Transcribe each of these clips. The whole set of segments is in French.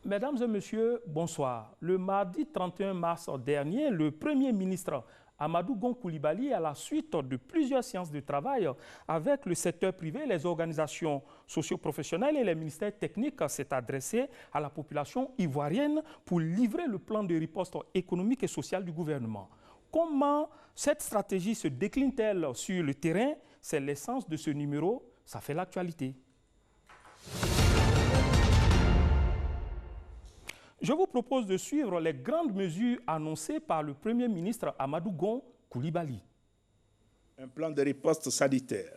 Mesdames et messieurs, bonsoir. Le mardi 31 mars dernier, le Premier ministre Amadou Gon Coulibaly, à la suite de plusieurs séances de travail avec le secteur privé, les organisations socio-professionnelles et les ministères techniques, s'est adressé à la population ivoirienne pour livrer le plan de riposte économique et sociale du gouvernement. Comment cette stratégie se décline-t-elle sur le terrain? C'est l'essence de ce numéro, ça fait l'actualité. Je vous propose de suivre les grandes mesures annoncées par le Premier ministre Amadou Gon Coulibaly. Un plan de riposte sanitaire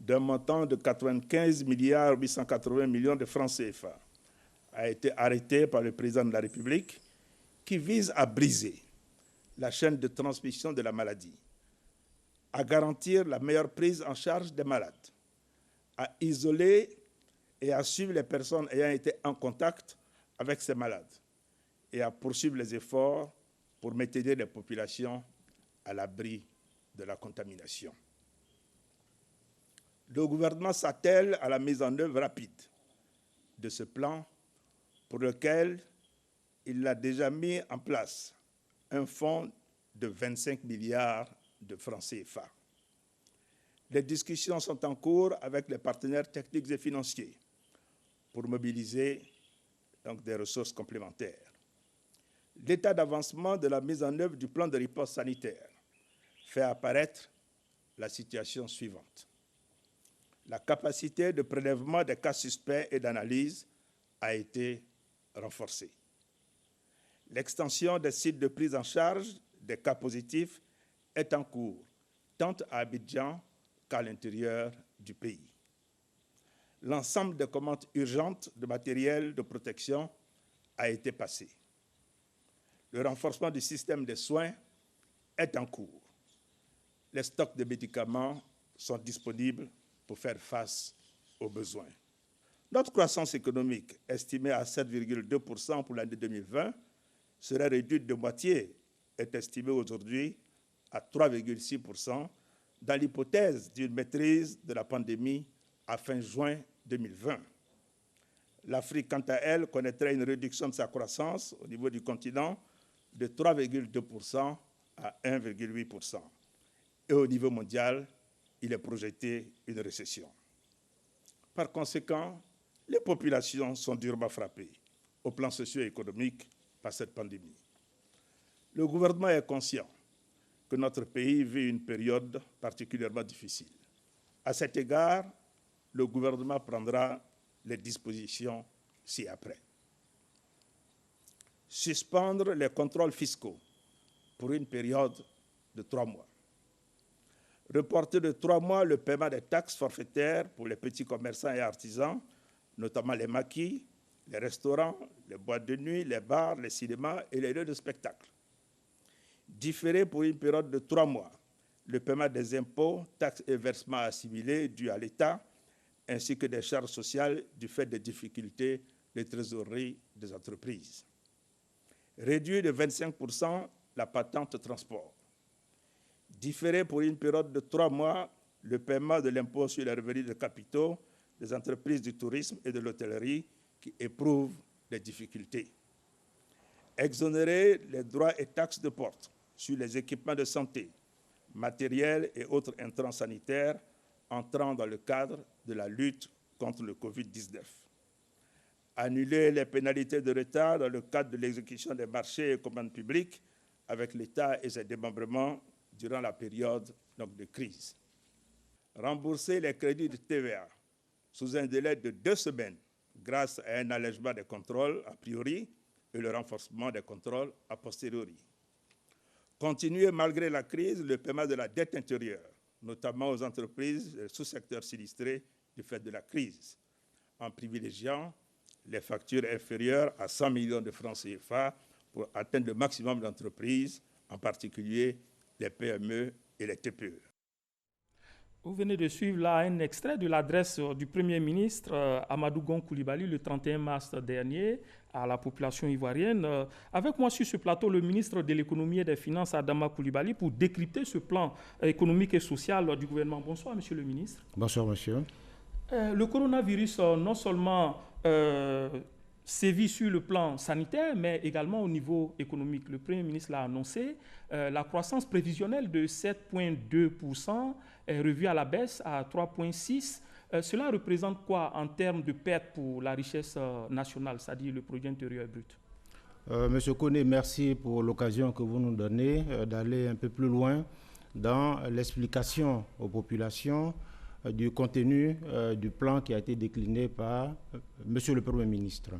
d'un montant de 95,880 milliards de francs CFA a été arrêté par le président de la République qui vise à briser la chaîne de transmission de la maladie, à garantir la meilleure prise en charge des malades, à isoler et à suivre les personnes ayant été en contact avec ces malades et à poursuivre les efforts pour maintenir les populations à l'abri de la contamination. Le gouvernement s'attelle à la mise en œuvre rapide de ce plan pour lequel il a déjà mis en place un fonds de 25 milliards de francs CFA. Les discussions sont en cours avec les partenaires techniques et financiers pour mobiliser donc des ressources complémentaires. L'état d'avancement de la mise en œuvre du plan de riposte sanitaire fait apparaître la situation suivante. La capacité de prélèvement des cas suspects et d'analyse a été renforcée. L'extension des sites de prise en charge des cas positifs est en cours, tant à Abidjan qu'à l'intérieur du pays. L'ensemble des commandes urgentes de matériel de protection a été passé. Le renforcement du système de soins est en cours. Les stocks de médicaments sont disponibles pour faire face aux besoins. Notre croissance économique, estimée à 7,2% pour l'année 2020, serait réduite de moitié, est estimée aujourd'hui à 3,6% dans l'hypothèse d'une maîtrise de la pandémie à fin juin 2020. L'Afrique, quant à elle, connaîtrait une réduction de sa croissance au niveau du continent de 3,2% à 1,8%. Et au niveau mondial, il est projeté une récession. Par conséquent, les populations sont durement frappées au plan socio-économique par cette pandémie. Le gouvernement est conscient que notre pays vit une période particulièrement difficile. À cet égard, le gouvernement prendra les dispositions ci-après. Suspendre les contrôles fiscaux pour une période de 3 mois. Reporter de 3 mois le paiement des taxes forfaitaires pour les petits commerçants et artisans, notamment les maquis, les restaurants, les boîtes de nuit, les bars, les cinémas et les lieux de spectacle. Différer pour une période de 3 mois le paiement des impôts, taxes et versements assimilés dus à l'État, ainsi que des charges sociales du fait des difficultés de trésorerie des entreprises. Réduire de 25% la patente transport. Différer pour une période de 3 mois le paiement de l'impôt sur les revenus de capitaux des entreprises du tourisme et de l'hôtellerie qui éprouvent des difficultés. Exonérer les droits et taxes de porte sur les équipements de santé, matériel et autres intrants sanitaires entrant dans le cadre de la lutte contre le Covid-19. Annuler les pénalités de retard dans le cadre de l'exécution des marchés et commandes publiques avec l'État et ses démembrements durant la période de crise. Rembourser les crédits de TVA sous un délai de 2 semaines grâce à un allègement des contrôles a priori et le renforcement des contrôles a posteriori. Continuer malgré la crise le paiement de la dette intérieure, notamment aux entreprises et sous-secteurs sinistrés du fait de la crise, en privilégiant les factures inférieures à 100 millions de francs CFA pour atteindre le maximum d'entreprises, en particulier les PME et les TPE. Vous venez de suivre là un extrait de l'adresse du Premier ministre Amadou Gon Coulibaly le 31 mars dernier à la population ivoirienne. Avec moi sur ce plateau, le ministre de l'Économie et des Finances, Adama Coulibaly, pour décrypter ce plan économique et social du gouvernement. Bonsoir, monsieur le ministre. Bonsoir, monsieur. Le coronavirus non seulement sévit sur le plan sanitaire, mais également au niveau économique. Le Premier ministre l'a annoncé, la croissance prévisionnelle de 7,2% est revue à la baisse à 3,6%. Cela représente quoi en termes de perte pour la richesse nationale, c'est-à-dire le produit intérieur brut? Monsieur Koné, merci pour l'occasion que vous nous donnez d'aller un peu plus loin dans l'explication aux populations du contenu du plan qui a été décliné par Monsieur le Premier ministre.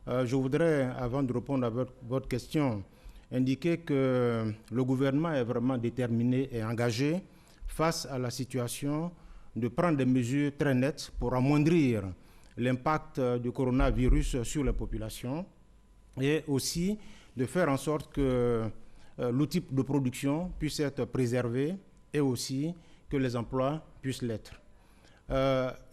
Je voudrais, avant de répondre à votre question, indiquer que le gouvernement est vraiment déterminé et engagé face à la situation de prendre des mesures très nettes pour amoindrir l'impact du coronavirus sur la population et aussi de faire en sorte que l'outil de production puisse être préservé et aussi que les emplois puissent l'être.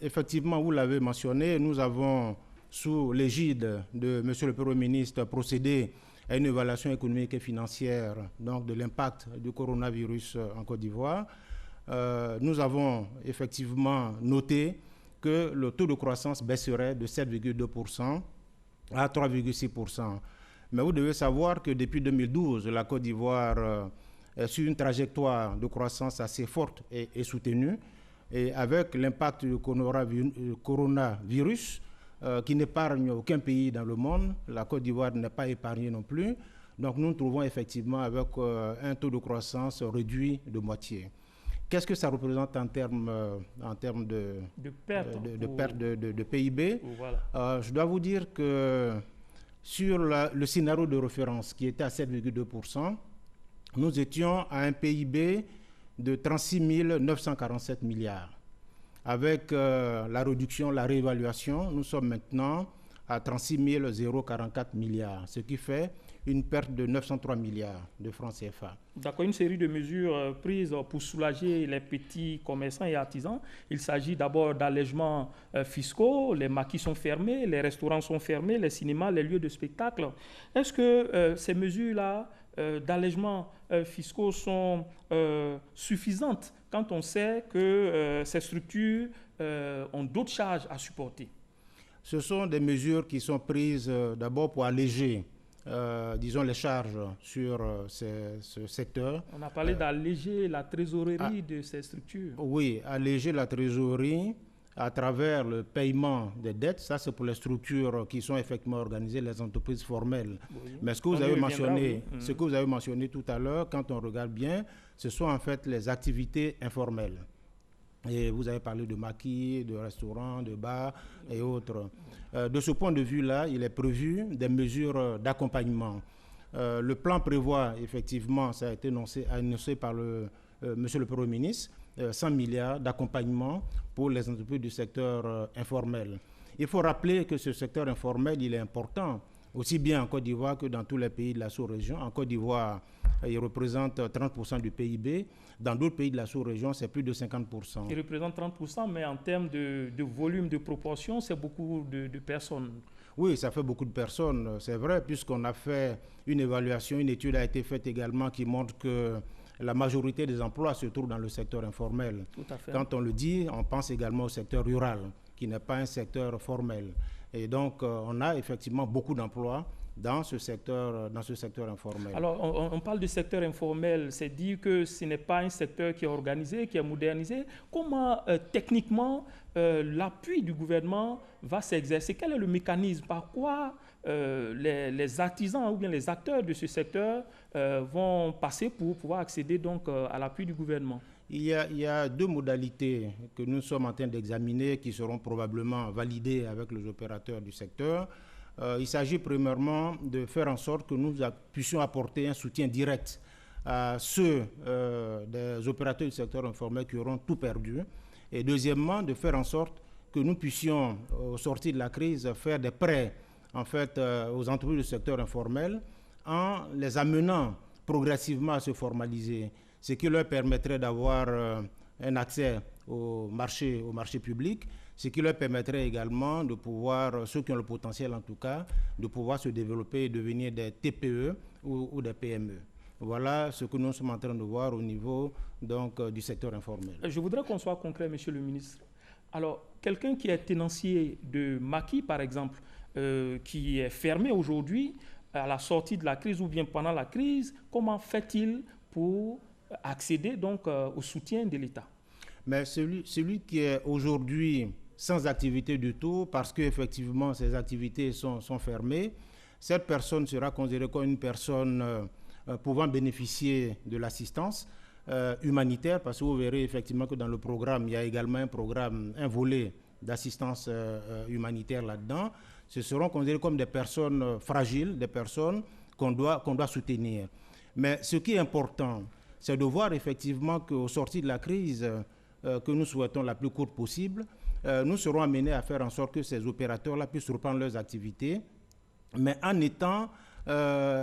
Effectivement, vous l'avez mentionné, nous avons, sous l'égide de M. le Premier ministre, procédé à une évaluation économique et financière donc de l'impact du coronavirus en Côte d'Ivoire. Nous avons effectivement noté que le taux de croissance baisserait de 7,2% à 3,6%. Mais vous devez savoir que depuis 2012, la Côte d'Ivoire est sur une trajectoire de croissance assez forte et soutenue. Et avec l'impact du coronavirus, qui n'épargne aucun pays dans le monde, la Côte d'Ivoire n'est pas épargnée non plus. Donc nous nous trouvons effectivement avec un taux de croissance réduit de moitié. Qu'est-ce que ça représente en termes de perte de PIB? Voilà. Je dois vous dire que sur le scénario de référence qui était à 7,2%, nous étions à un PIB de 36 947 milliards. Avec la réduction, la réévaluation, nous sommes maintenant à 36 044 milliards, ce qui fait une perte de 903 milliards de francs CFA. D'accord, une série de mesures prises pour soulager les petits commerçants et artisans. Il s'agit d'abord d'allègements fiscaux, les maquis sont fermés, les restaurants sont fermés, les cinémas, les lieux de spectacle. Est-ce que ces mesures-là d'allègements fiscaux sont suffisantes quand on sait que ces structures ont d'autres charges à supporter? Ce sont des mesures qui sont prises d'abord pour alléger disons, les charges sur ce secteur. On a parlé d'alléger la trésorerie de ces structures. Oui, alléger la trésorerie à travers le paiement des dettes. Ça, c'est pour les structures qui sont effectivement organisées, les entreprises formelles. Oui. Mais ce que vous avez mentionné, ce que vous avez mentionné tout à l'heure, quand on regarde bien, ce sont en fait les activités informelles. Et vous avez parlé de maquis, de restaurants, de bars et autres. De ce point de vue-là, il est prévu des mesures d'accompagnement. Le plan prévoit effectivement, ça a été annoncé par Monsieur le Premier ministre, 100 milliards d'accompagnement pour les entreprises du secteur informel. Il faut rappeler que ce secteur informel, il est important, aussi bien en Côte d'Ivoire que dans tous les pays de la sous-région. En Côte d'Ivoire, il représente 30% du PIB. Dans d'autres pays de la sous-région, c'est plus de 50%. Il représente 30%, mais en termes de volume, de proportion, c'est beaucoup de personnes. Oui, ça fait beaucoup de personnes, c'est vrai, puisqu'on a fait une évaluation, une étude a été faite également qui montre que la majorité des emplois se trouvent dans le secteur informel. Tout à fait. Quand on le dit, on pense également au secteur rural, qui n'est pas un secteur formel. Et donc, on a effectivement beaucoup d'emplois dans ce secteur informel. Alors, on parle du secteur informel, c'est dire que ce n'est pas un secteur qui est organisé, qui est modernisé. Comment, techniquement, l'appui du gouvernement va s'exercer? Quel est le mécanisme? Par quoi les artisans ou bien les acteurs de ce secteur vont passer pour pouvoir accéder donc à l'appui du gouvernement? Il y a deux modalités que nous sommes en train d'examiner qui seront probablement validées avec les opérateurs du secteur. Il s'agit premièrement de faire en sorte que nous puissions apporter un soutien direct à ceux des opérateurs du secteur informel qui auront tout perdu. Et deuxièmement, de faire en sorte que nous puissions, au sortir de la crise, faire des prêts en fait, aux entreprises du secteur informel en les amenant progressivement à se formaliser, ce qui leur permettrait d'avoir un accès au marché public, ce qui leur permettrait également de pouvoir, ceux qui ont le potentiel en tout cas, de pouvoir se développer et devenir des TPE ou des PME. Voilà ce que nous sommes en train de voir au niveau donc, du secteur informel. Je voudrais qu'on soit concret, Monsieur le ministre. Alors, quelqu'un qui est tenancier de maquis, par exemple, qui est fermé aujourd'hui à la sortie de la crise ou bien pendant la crise, comment fait-il pour accéder donc au soutien de l'État? Mais celui qui est aujourd'hui sans activité du tout, parce qu'effectivement ces activités sont fermées, cette personne sera considérée comme une personne pouvant bénéficier de l'assistance humanitaire, parce que vous verrez effectivement que dans le programme, il y a également un volet d'assistance humanitaire là-dedans. Ce seront considérés comme des personnes fragiles, des personnes qu'on doit soutenir. Mais ce qui est important, c'est de voir effectivement qu'au sorti de la crise, que nous souhaitons la plus courte possible, nous serons amenés à faire en sorte que ces opérateurs-là puissent reprendre leurs activités, mais en étant,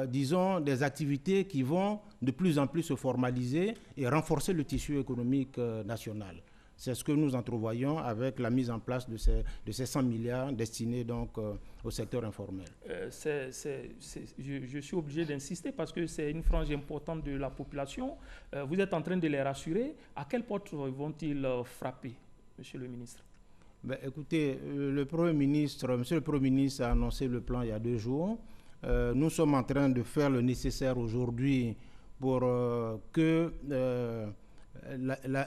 disons, des activités qui vont de plus en plus se formaliser et renforcer le tissu économique national. C'est ce que nous entrevoyons avec la mise en place de ces 100 milliards destinés donc au secteur informel. Je suis obligé d'insister parce que c'est une frange importante de la population. Vous êtes en train de les rassurer. À quelle porte vont-ils frapper, Monsieur le ministre? Ben, écoutez, Monsieur le Premier ministre a annoncé le plan il y a 2 jours. Nous sommes en train de faire le nécessaire aujourd'hui pour que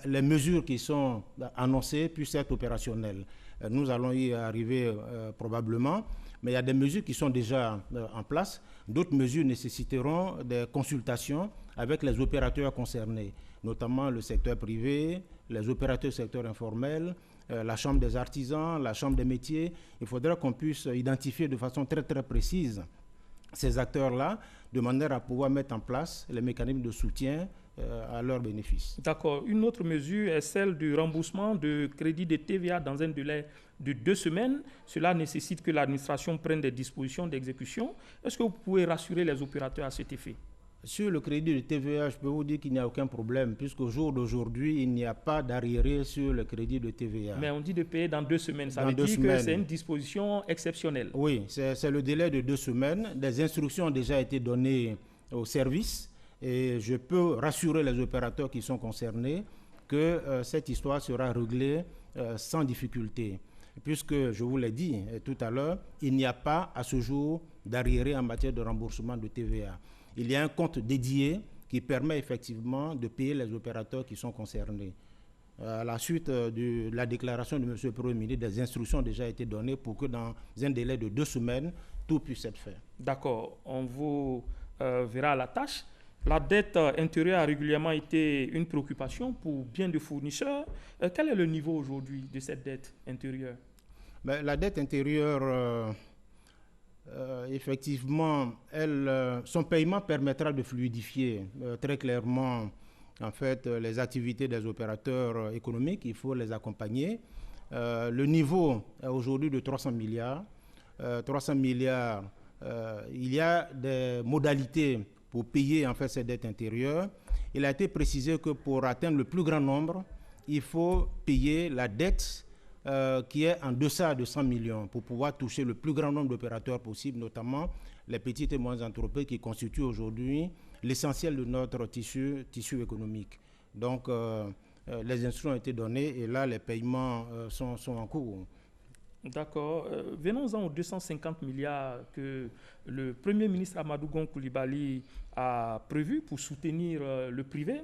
les mesures qui sont annoncées puissent être opérationnelles. Nous allons y arriver probablement, mais il y a des mesures qui sont déjà en place. D'autres mesures nécessiteront des consultations avec les opérateurs concernés, notamment le secteur privé, les opérateurs du secteur informel, la Chambre des artisans, la Chambre des métiers. Il faudra qu'on puisse identifier de façon très très précise ces acteurs-là, de manière à pouvoir mettre en place les mécanismes de soutien à leur bénéfice. D'accord. Une autre mesure est celle du remboursement de crédit de TVA dans un délai de 2 semaines. Cela nécessite que l'administration prenne des dispositions d'exécution. Est-ce que vous pouvez rassurer les opérateurs à cet effet? Sur le crédit de TVA, je peux vous dire qu'il n'y a aucun problème, puisqu'au jour d'aujourd'hui, il n'y a pas d'arriéré sur le crédit de TVA. Mais on dit de payer dans 2 semaines. Ça veut dire que c'est une disposition exceptionnelle. Oui, c'est le délai de 2 semaines. Des instructions ont déjà été données au service. Et je peux rassurer les opérateurs qui sont concernés que cette histoire sera réglée sans difficulté. Puisque, je vous l'ai dit tout à l'heure, il n'y a pas à ce jour d'arriéré en matière de remboursement de TVA. Il y a un compte dédié qui permet effectivement de payer les opérateurs qui sont concernés. À la suite de la déclaration de M. le Premier ministre, des instructions ont déjà été données pour que dans un délai de 2 semaines, tout puisse être fait. D'accord, on vous verra à la tâche. La dette intérieure a régulièrement été une préoccupation pour bien des fournisseurs. Quel est le niveau aujourd'hui de cette dette intérieure? Ben, la dette intérieure, effectivement, son paiement permettra de fluidifier très clairement en fait, les activités des opérateurs économiques. Il faut les accompagner. Le niveau est aujourd'hui de 300 milliards. 300 milliards, il y a des modalités pour payer en fait ces dettes intérieures. Il a été précisé que pour atteindre le plus grand nombre, il faut payer la dette qui est en deçà de 100 millions pour pouvoir toucher le plus grand nombre d'opérateurs possible, notamment les petites et moyennes entreprises qui constituent aujourd'hui l'essentiel de notre tissu économique. Donc, les instructions ont été données et là, les paiements sont en cours. D'accord. Venons-en aux 250 milliards que le Premier ministre Amadou Gon Coulibaly a prévu pour soutenir le privé.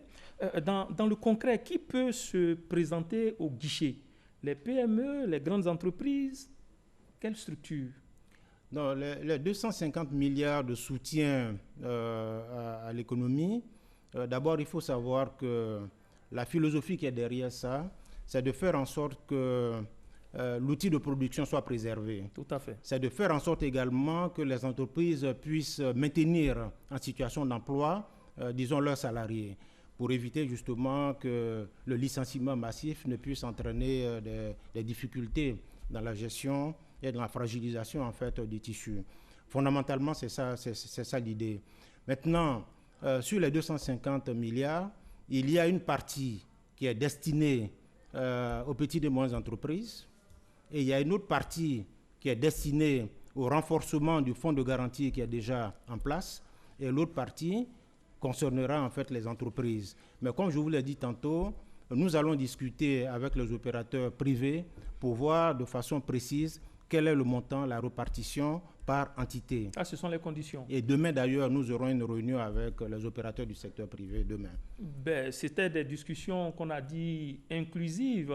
Dans le concret, qui peut se présenter au guichet? Les PME, les grandes entreprises? Quelle structure? Non, les 250 milliards de soutien à l'économie, d'abord, il faut savoir que la philosophie qui est derrière ça, c'est de faire en sorte que l'outil de production soit préservé. Tout à fait. C'est de faire en sorte également que les entreprises puissent maintenir en situation d'emploi, disons, leurs salariés, pour éviter justement que le licenciement massif ne puisse entraîner des difficultés dans la gestion et dans la fragilisation en fait du tissu. Fondamentalement, c'est ça l'idée. Maintenant, sur les 250 milliards, il y a une partie qui est destinée aux petites et moyennes entreprises, et il y a une autre partie qui est destinée au renforcement du fonds de garantie qui est déjà en place, et l'autre partie concernera en fait les entreprises. Mais comme je vous l'ai dit tantôt, nous allons discuter avec les opérateurs privés pour voir de façon précise quel est le montant, la répartition par entité. Ah, ce sont les conditions. Et demain, d'ailleurs, nous aurons une réunion avec les opérateurs du secteur privé demain. Ben, c'était des discussions qu'on a dit inclusives.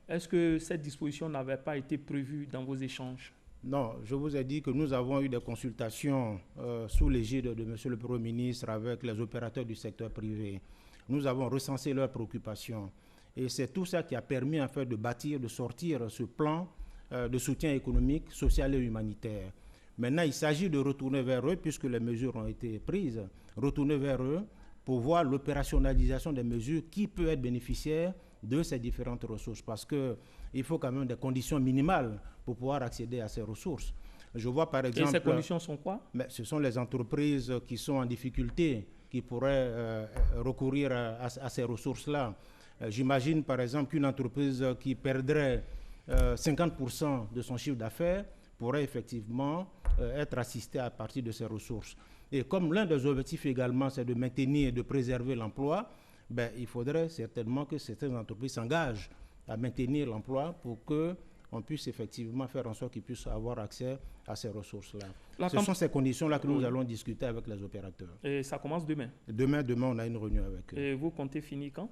Est-ce que cette disposition n'avait pas été prévue dans vos échanges? Non, je vous ai dit que nous avons eu des consultations sous l'égide de M. le Premier ministre avec les opérateurs du secteur privé. Nous avons recensé leurs préoccupations. Et c'est tout ça qui a permis en fait de bâtir, de sortir ce plan de soutien économique, social et humanitaire. Maintenant, il s'agit de retourner vers eux, puisque les mesures ont été prises, retourner vers eux pour voir l'opérationnalisation des mesures, qui peut être bénéficiaire de ces différentes ressources, parce qu'il faut quand même des conditions minimales pour pouvoir accéder à ces ressources. Je vois par exemple... Et ces conditions sont quoi? Mais ce sont les entreprises qui sont en difficulté, qui pourraient recourir à ces ressources-là. J'imagine par exemple qu'une entreprise qui perdrait 50% de son chiffre d'affaires pourrait effectivement être assistée à partir de ces ressources. Et comme l'un des objectifs également, c'est de maintenir et de préserver l'emploi, ben, il faudrait certainement que certaines entreprises s'engagent à maintenir l'emploi pour qu'on puisse effectivement faire en sorte qu'ils puissent avoir accès à ces ressources-là. Ce sont ces conditions-là que nous allons discuter avec les opérateurs. Et ça commence demain? Demain, on a une réunion avec eux. Et vous comptez finir quand?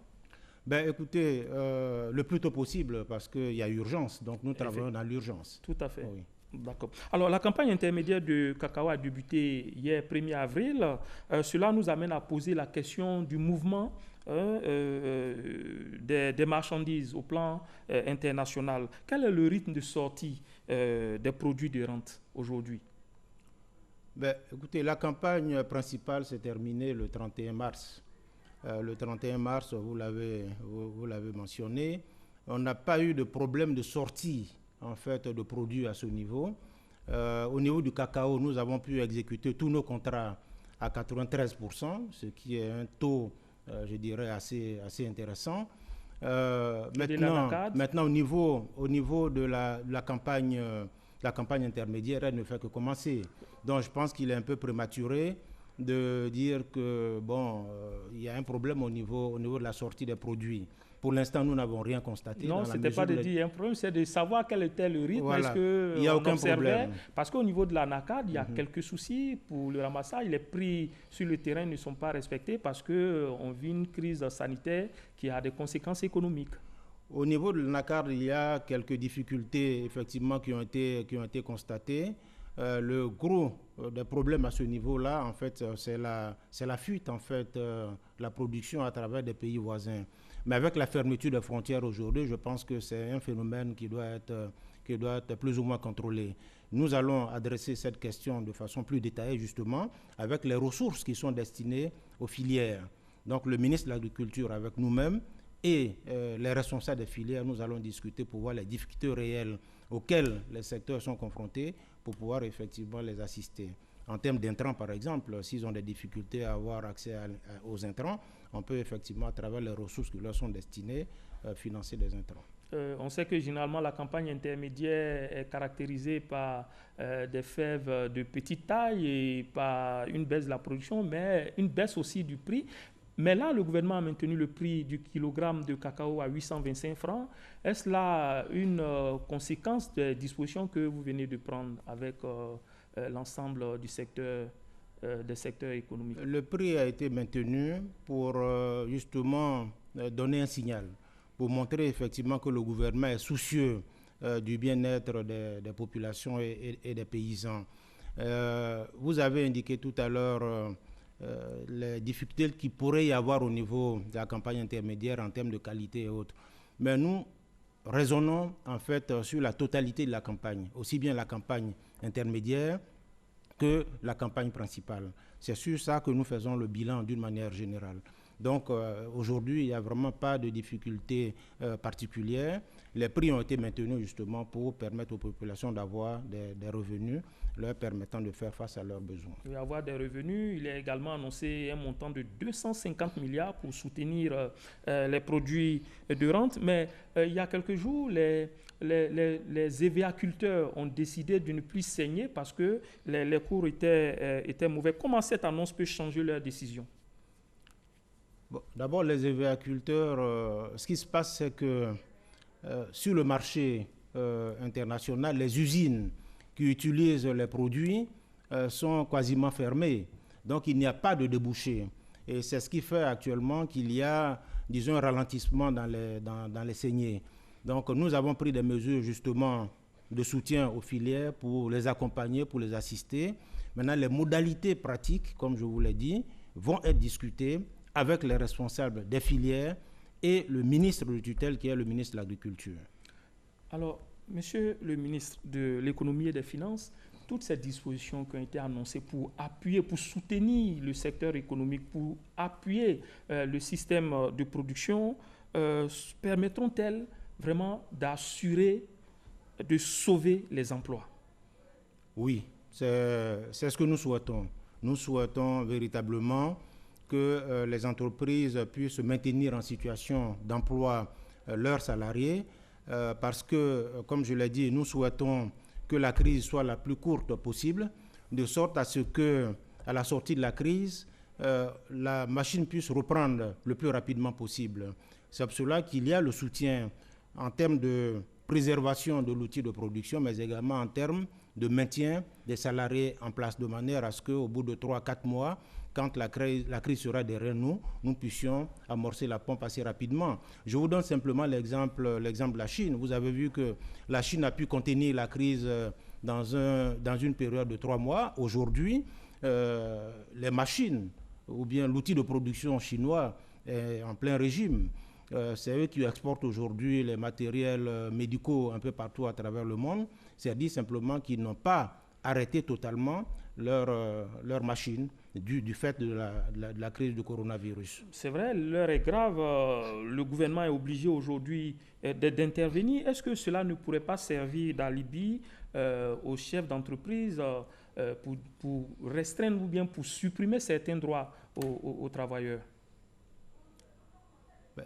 Ben, écoutez, le plus tôt possible, parce qu'il y a urgence. Donc, nous travaillons dans l'urgence. Tout à fait. Oui. D'accord. Alors, la campagne intermédiaire de cacao a débuté hier 1er avril. Cela nous amène à poser la question du mouvement des marchandises au plan international. Quel est le rythme de sortie des produits de rente aujourd'hui? Ben, écoutez, la campagne principale s'est terminée le 31 mars. Le 31 mars, vous l'avez mentionné, on n'a pas eu de problème de sortie en fait, de produits à ce niveau. Au niveau du cacao, nous avons pu exécuter tous nos contrats à 93%, ce qui est un taux, je dirais, assez intéressant. Maintenant, au niveau de la campagne intermédiaire, elle ne fait que commencer. Donc, je pense qu'il est un peu prématuré de dire que bon, il y a un problème au niveau de la sortie des produits. Pour l'instant, nous n'avons rien constaté. Non, ce n'était pas de dire un problème, c'est de savoir quel était le rythme. Voilà. Est-ce que il n'y a aucun observait, problème. parce qu'au niveau de la NACAD, il y a quelques soucis pour le ramassage. Les prix sur le terrain ne sont pas respectés parce qu'on vit une crise sanitaire qui a des conséquences économiques. Au niveau de la NACAD, il y a quelques difficultés effectivement qui ont été constatées. Le gros des problèmes à ce niveau-là, en fait, c'est la fuite en fait, de la production à travers des pays voisins. Mais avec la fermeture des frontières aujourd'hui, je pense que c'est un phénomène qui doit être plus ou moins contrôlé. Nous allons adresser cette question de façon plus détaillée, justement, avec les ressources qui sont destinées aux filières. Donc, le ministre de l'Agriculture, avec nous-mêmes, et les responsables des filières, nous allons discuter pour voir les difficultés réelles auxquelles les secteurs sont confrontés pour pouvoir effectivement les assister. En termes d'intrants, par exemple, s'ils ont des difficultés à avoir accès aux intrants, on peut effectivement, à travers les ressources qui leur sont destinées, financer des intrants. On sait que généralement la campagne intermédiaire est caractérisée par des fèves de petite taille et par une baisse de la production, mais une baisse aussi du prix. Mais là, le gouvernement a maintenu le prix du kilogramme de cacao à 825 francs. Est-ce là une conséquence des dispositions que vous venez de prendre avec l'ensemble du secteur, des secteurs économiques? Le prix a été maintenu pour justement donner un signal, pour montrer effectivement que le gouvernement est soucieux du bien-être des populations et des paysans. Vous avez indiqué tout à l'heure les difficultés qu'il pourrait y avoir au niveau de la campagne intermédiaire en termes de qualité et autres. Mais nous raisonnons en fait sur la totalité de la campagne, aussi bien la campagne intermédiaire que la campagne principale. C'est sur ça que nous faisons le bilan d'une manière générale. Donc aujourd'hui, il n'y a vraiment pas de difficultés particulières. Les prix ont été maintenus justement pour permettre aux populations d'avoir des revenus leur permettant de faire face à leurs besoins. Il va y avoir des revenus. Il est également annoncé un montant de 250 milliards pour soutenir les produits de rente. Mais il y a quelques jours, les évéaculteurs ont décidé de ne plus saigner parce que les cours étaient mauvais. Comment cette annonce peut changer leur décision? Bon, d'abord, les évéaculteurs, ce qui se passe, c'est que sur le marché, internationales, les usines qui utilisent les produits sont quasiment fermées. Donc il n'y a pas de débouché. Et c'est ce qui fait actuellement qu'il y a, disons, un ralentissement dans les saignées. Donc nous avons pris des mesures justement de soutien aux filières pour les accompagner, pour les assister. Maintenant, les modalités pratiques, comme je vous l'ai dit, vont être discutées avec les responsables des filières et le ministre de tutelle qui est le ministre de l'Agriculture. Alors, monsieur le ministre de l'Économie et des Finances, toutes ces dispositions qui ont été annoncées pour appuyer, pour soutenir le secteur économique, pour appuyer le système de production, permettront-elles vraiment d'assurer, de sauver les emplois? Oui, c'est ce que nous souhaitons. Nous souhaitons véritablement que les entreprises puissent maintenir en situation d'emploi leurs salariés parce que, comme je l'ai dit, nous souhaitons que la crise soit la plus courte possible, de sorte à ce que, à la sortie de la crise, la machine puisse reprendre le plus rapidement possible. C'est pour cela qu'il y a le soutien en termes de préservation de l'outil de production, mais également en termes de maintien des salariés en place, de manière à ce qu'au bout de 3-4 mois, quand la crise sera derrière nous, nous puissions amorcer la pompe assez rapidement. Je vous donne simplement l'exemple de la Chine. Vous avez vu que la Chine a pu contenir la crise dans une période de 3 mois. Aujourd'hui, les machines ou bien l'outil de production chinois est en plein régime. C'est eux qui exportent aujourd'hui les matériels médicaux un peu partout à travers le monde. C'est dit simplement qu'ils n'ont pas arrêté totalement leur machine du fait de la crise du coronavirus. C'est vrai, l'heure est grave. Le gouvernement est obligé aujourd'hui d'intervenir. Est-ce que cela ne pourrait pas servir d'alibi aux chefs d'entreprise pour restreindre ou bien pour supprimer certains droits aux travailleurs?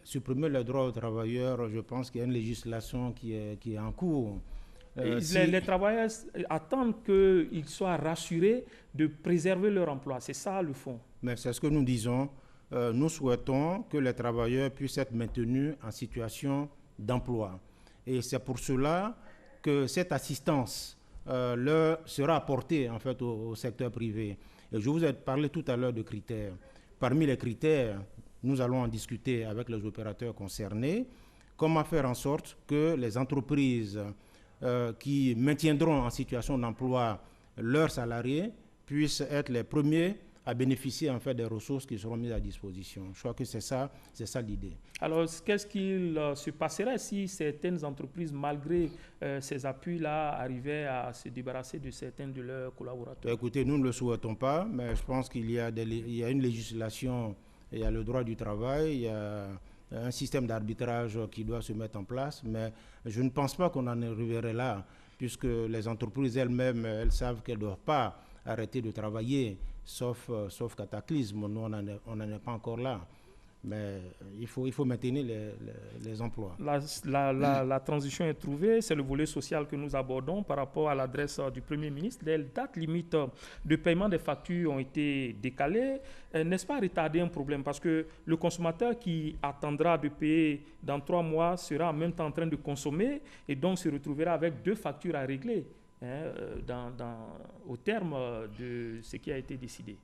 Supprimer les droits aux travailleurs, je pense qu'il y a une législation qui est en cours. Les travailleurs attendent qu'ils soient rassurés de préserver leur emploi. C'est ça le fond. Mais c'est ce que nous disons. Nous souhaitons que les travailleurs puissent être maintenus en situation d'emploi. Et c'est pour cela que cette assistance leur sera apportée en fait au secteur privé. Et je vous ai parlé tout à l'heure de critères. Parmi les critères, nous allons en discuter avec les opérateurs concernés. Comment faire en sorte que les entreprises qui maintiendront en situation d'emploi leurs salariés puissent être les premiers à bénéficier en fait des ressources qui seront mises à disposition. Je crois que c'est ça l'idée. Alors, qu'est-ce qu'il se passerait si certaines entreprises, malgré ces appuis-là, arrivaient à se débarrasser de certains de leurs collaborateurs? Écoutez, nous ne le souhaitons pas, mais je pense qu'il y a une législation, il y a le droit du travail, il y a un système d'arbitrage qui doit se mettre en place, mais je ne pense pas qu'on en arriverait là, puisque les entreprises elles-mêmes, elles savent qu'elles ne doivent pas arrêter de travailler, sauf cataclysme. Nous, on n'en est pas encore là. Mais il faut maintenir les emplois. La transition est trouvée, c'est le volet social que nous abordons par rapport à l'adresse du Premier ministre. Les dates limites de paiement des factures ont été décalées. N'est-ce pas retarder un problème? Parce que le consommateur qui attendra de payer dans 3 mois sera en même temps en train de consommer et donc se retrouvera avec 2 factures à régler au terme de ce qui a été décidé.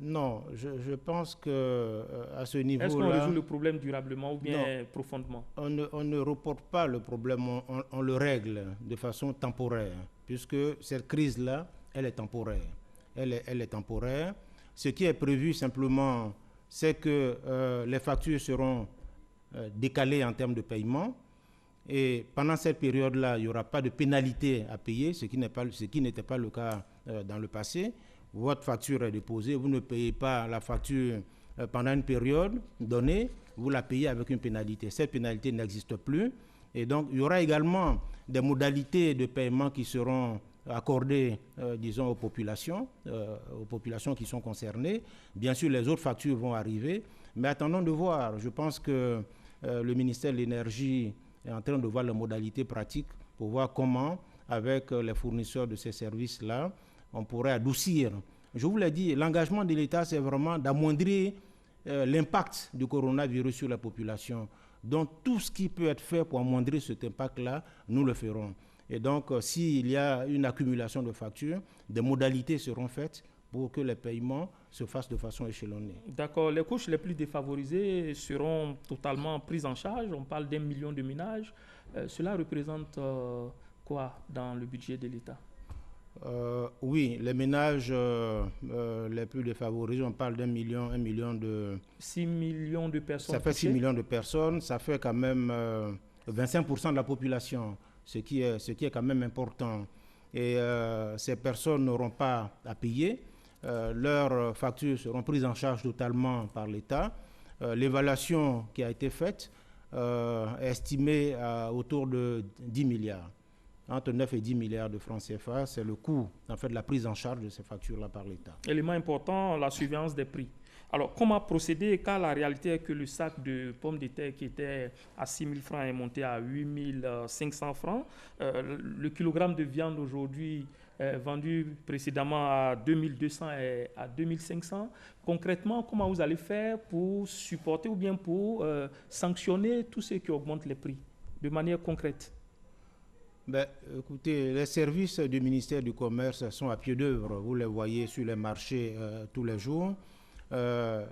Non, je pense qu'à ce niveau-là... Est-ce qu'on résout le problème durablement ou bien profondément? On ne reporte pas le problème, on le règle de façon temporaire, puisque cette crise-là, elle est temporaire. Elle est temporaire. Ce qui est prévu simplement, c'est que les factures seront décalées en termes de paiement. Et pendant cette période-là, il n'y aura pas de pénalité à payer, ce qui n'était pas le cas dans le passé. Votre facture est déposée, vous ne payez pas la facture pendant une période donnée, vous la payez avec une pénalité. Cette pénalité n'existe plus. Et donc, il y aura également des modalités de paiement qui seront accordées, disons, aux populations qui sont concernées. Bien sûr, les autres factures vont arriver, mais attendons de voir. Je pense que le ministère de l'Énergie est en train de voir les modalités pratiques pour voir comment, avec les fournisseurs de ces services-là, on pourrait adoucir. Je vous l'ai dit, l'engagement de l'État, c'est vraiment d'amoindrir l'impact du coronavirus sur la population. Donc tout ce qui peut être fait pour amoindrir cet impact-là, nous le ferons. Et donc s'il y a une accumulation de factures, des modalités seront faites pour que les paiements se fassent de façon échelonnée. D'accord. Les couches les plus défavorisées seront totalement prises en charge. On parle d'1 million de ménages. Cela représente quoi dans le budget de l'État? Oui, les ménages les plus défavorisés, on parle d'1 million de... 6 millions de personnes. Ça fait 6 millions de personnes, ça fait quand même 25% de la population, ce qui est quand même important. Et ces personnes n'auront pas à payer. Leurs factures seront prises en charge totalement par l'État. L'évaluation qui a été faite est estimée à autour de 10 milliards. Entre 9 et 10 milliards de francs CFA, c'est le coût en fait, de la prise en charge de ces factures-là par l'État. Élément important, la surveillance des prix. Alors, comment procéder quand la réalité est que le sac de pommes de terre qui était à 6 000 francs est monté à 8 500 francs. Le kilogramme de viande aujourd'hui vendu précédemment à 2 200 et à 2 500. Concrètement, comment vous allez faire pour supporter ou bien pour sanctionner tous ceux qui augmentent les prix de manière concrète? Écoutez, les services du ministère du Commerce sont à pied d'œuvre. Vous les voyez sur les marchés tous les jours. Je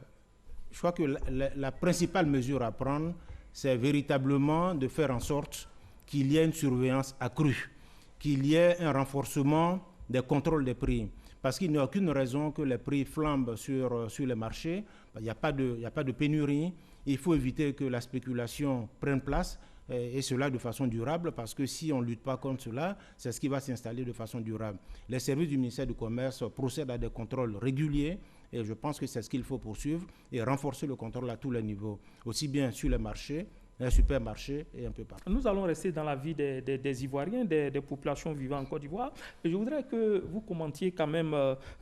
crois que la principale mesure à prendre, c'est véritablement de faire en sorte qu'il y ait une surveillance accrue, qu'il y ait un renforcement des contrôles des prix. Parce qu'il n'y a aucune raison que les prix flambent sur les marchés. Il n'y a pas de pénurie. Il faut éviter que la spéculation prenne place. Et cela de façon durable, parce que si on ne lutte pas contre cela, c'est ce qui va s'installer de façon durable. Les services du ministère du Commerce procèdent à des contrôles réguliers, et je pense que c'est ce qu'il faut poursuivre et renforcer le contrôle à tous les niveaux, aussi bien sur les marchés, les supermarchés et un peu partout. Nous allons rester dans la vie des Ivoiriens, des populations vivant en Côte d'Ivoire. Et je voudrais que vous commentiez quand même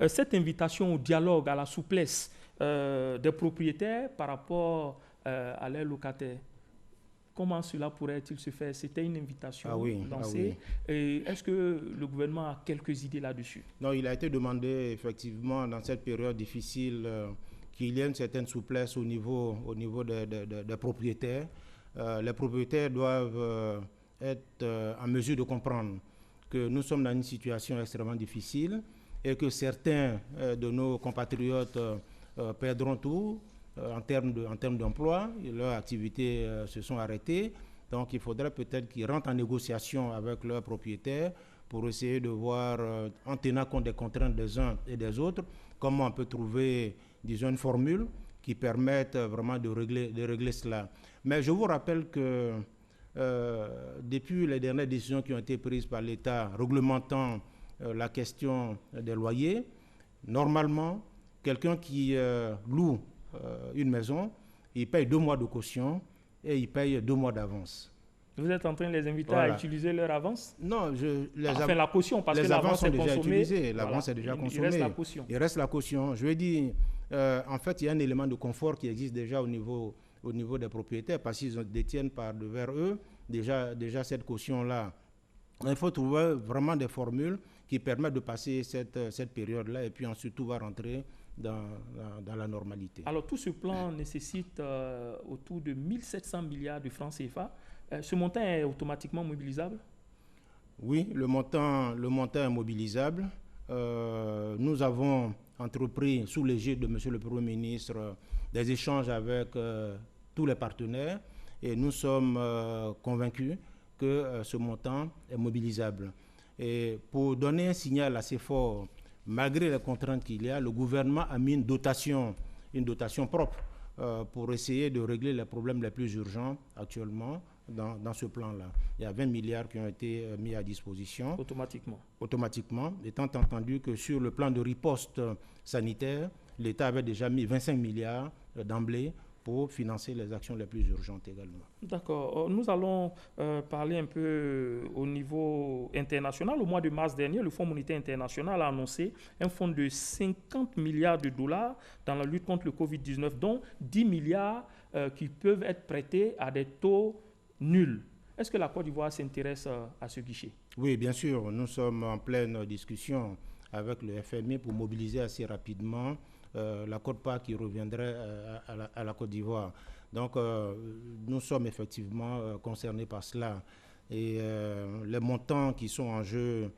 cette invitation au dialogue, à la souplesse des propriétaires par rapport à leurs locataires. Comment cela pourrait-il se faire? C'était une invitation lancée. Est-ce que le gouvernement a quelques idées là-dessus? Non, il a été demandé effectivement dans cette période difficile qu'il y ait une certaine souplesse au niveau des propriétaires. Les propriétaires doivent être en mesure de comprendre que nous sommes dans une situation extrêmement difficile et que certains de nos compatriotes perdront tout. En termes d'emploi, leurs activités se sont arrêtées. Donc, il faudrait peut-être qu'ils rentrent en négociation avec leurs propriétaires pour essayer de voir, en tenant compte des contraintes des uns et des autres, comment on peut trouver, disons, une formule qui permette vraiment de régler cela. Mais je vous rappelle que depuis les dernières décisions qui ont été prises par l'État réglementant la question des loyers, normalement, quelqu'un qui loue une maison, il paye 2 mois de caution et il paye 2 mois d'avance. Vous êtes en train de les inviter à utiliser leur avance? Non, la caution, parce que l'avance est déjà utilisée. L'avance est déjà consommée. Il reste la caution. Il reste la caution. Je veux dire, en fait, il y a un élément de confort qui existe déjà au niveau des propriétaires, parce qu'ils détiennent par devers eux déjà cette caution-là. Il faut trouver vraiment des formules qui permettent de passer cette période-là et puis ensuite tout va rentrer dans la normalité. Alors tout ce plan nécessite autour de 1700 milliards de francs CFA. Ce montant est automatiquement mobilisable? Oui, le montant est mobilisable. Nous avons entrepris sous l'égide de M. le Premier ministre des échanges avec tous les partenaires et nous sommes convaincus que ce montant est mobilisable. Et pour donner un signal assez fort, malgré les contraintes qu'il y a, le gouvernement a mis une dotation propre pour essayer de régler les problèmes les plus urgents actuellement dans ce plan-là. Il y a 20 milliards qui ont été mis à disposition. Automatiquement, étant entendu que sur le plan de riposte sanitaire, l'État avait déjà mis 25 milliards d'emblée pour financer les actions les plus urgentes également. D'accord. Nous allons parler un peu au niveau international. Au mois de mars dernier, le Fonds monétaire international a annoncé un fonds de 50 milliards de dollars dans la lutte contre le Covid-19, dont 10 milliards qui peuvent être prêtés à des taux nuls. Est-ce que la Côte d'Ivoire s'intéresse à ce guichet? Oui, bien sûr. Nous sommes en pleine discussion avec le FMI pour mobiliser assez rapidement la quote-part qui reviendrait à la Côte d'Ivoire. Donc, nous sommes effectivement concernés par cela. Et les montants qui sont en jeu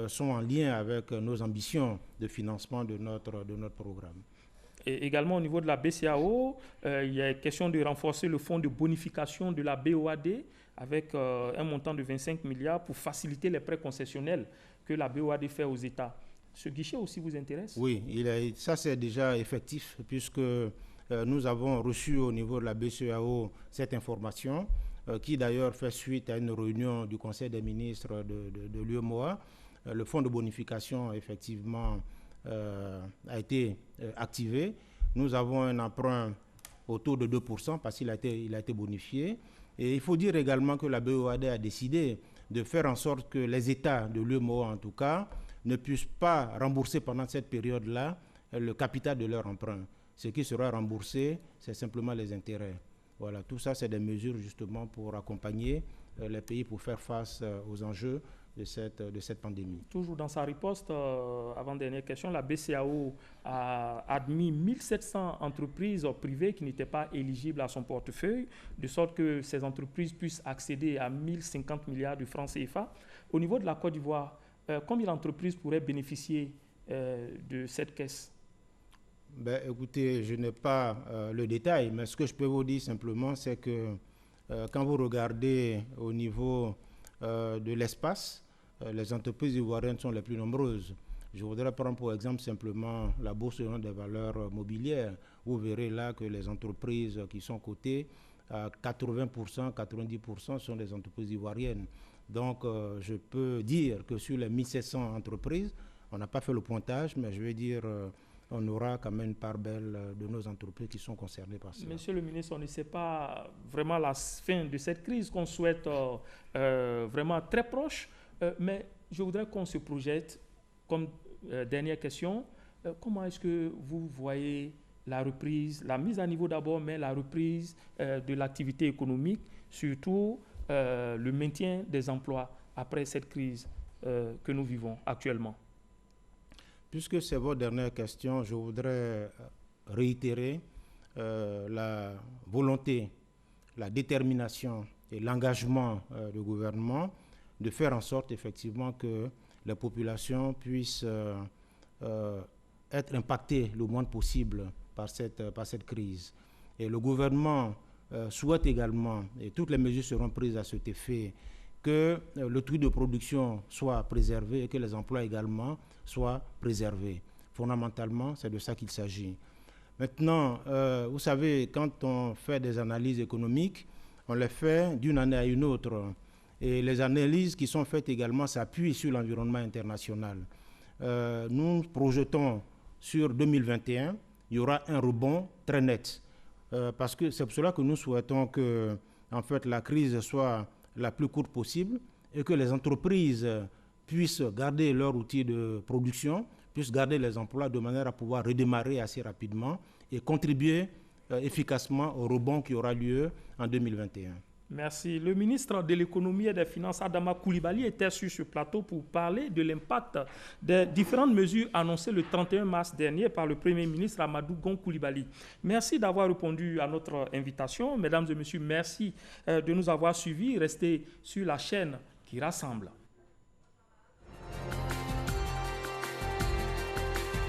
sont en lien avec nos ambitions de financement de notre programme. Et également au niveau de la BCAO, il y a question de renforcer le fonds de bonification de la BOAD avec un montant de 25 milliards pour faciliter les prêts concessionnels que la BOAD fait aux États. Ce guichet aussi vous intéresse? Oui, ça c'est déjà effectif puisque nous avons reçu au niveau de la BCEAO cette information qui d'ailleurs fait suite à une réunion du Conseil des ministres de l'UEMOA. Le fonds de bonification effectivement a été activé. Nous avons un emprunt au taux de 2% parce qu'il a été bonifié. Et il faut dire également que la BOAD a décidé de faire en sorte que les États de l'UEMOA en tout cas ne puissent pas rembourser pendant cette période-là le capital de leur emprunt. Ce qui sera remboursé, c'est simplement les intérêts. Voilà, tout ça, c'est des mesures justement pour accompagner les pays pour faire face aux enjeux de cette pandémie. Toujours dans sa riposte, avant-dernière question, la BCAO a admis 1700 entreprises privées qui n'étaient pas éligibles à son portefeuille, de sorte que ces entreprises puissent accéder à 1050 milliards de francs CFA. Au niveau de la Côte d'Ivoire, combien d'entreprises pourraient bénéficier de cette caisse? Ben, écoutez, je n'ai pas le détail, mais ce que je peux vous dire simplement, c'est que quand vous regardez au niveau de l'espace, les entreprises ivoiriennes sont les plus nombreuses. Je voudrais prendre pour exemple simplement la bourse des valeurs mobilières. Vous verrez là que les entreprises qui sont cotées, à 80%, 90% sont des entreprises ivoiriennes. Donc, je peux dire que sur les 1700 entreprises, on n'a pas fait le pointage, mais je vais dire on aura quand même une part belle de nos entreprises qui sont concernées par ça. Monsieur le ministre, on ne sait pas vraiment la fin de cette crise qu'on souhaite vraiment très proche, mais je voudrais qu'on se projette comme dernière question. Comment est-ce que vous voyez la reprise, la mise à niveau d'abord, mais la reprise de l'activité économique, surtout le maintien des emplois après cette crise que nous vivons actuellement? Puisque c'est votre dernière question, je voudrais réitérer la volonté, la détermination et l'engagement du gouvernement de faire en sorte effectivement que les populations puissent être impactées le moins possible par cette crise. Et le gouvernement souhaite également, et toutes les mesures seront prises à cet effet, que le taux de production soit préservé et que les emplois également soient préservés. Fondamentalement, c'est de ça qu'il s'agit. Maintenant, vous savez, quand on fait des analyses économiques, on les fait d'une année à une autre. Et les analyses qui sont faites également s'appuient sur l'environnement international. Nous projetons sur 2021, il y aura un rebond très net. Parce que c'est pour cela que nous souhaitons que en fait, la crise soit la plus courte possible et que les entreprises puissent garder leur outil de production, puissent garder les emplois de manière à pouvoir redémarrer assez rapidement et contribuer efficacement au rebond qui aura lieu en 2021. Merci. Le ministre de l'Économie et des Finances, Adama Coulibaly, était sur ce plateau pour parler de l'impact des différentes mesures annoncées le 31 mars dernier par le Premier ministre Amadou Gon Coulibaly. Merci d'avoir répondu à notre invitation. Mesdames et messieurs, merci de nous avoir suivis. Restez sur la chaîne qui rassemble.